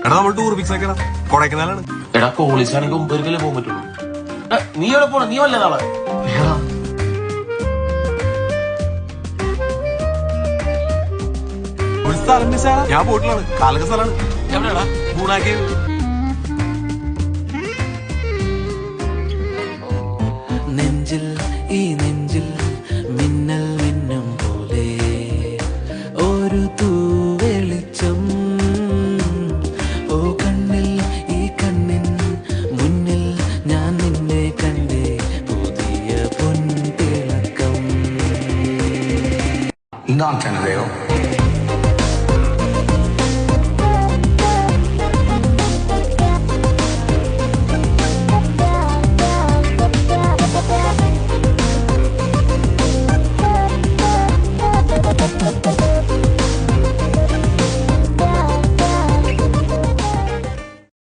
എടാ നമ്മൾ tour fix ആക്കിയടാ, കൊടൈക്കനാലാണ്. എടാ കോളേജ് ആണെങ്കിൽ 9 പോകാൻ പറ്റുള്ളൂ. നീ എവിടെ പോണ? നീ വല്ല നാളെ ഒരു സ്ഥലം മിസ്സാണ്. ഞാൻ പോയിട്ടില്ലാണ്, കാലക സ്ഥലമാണ്. എവിടെയാടാ? മൂന്നാക്കിയത്.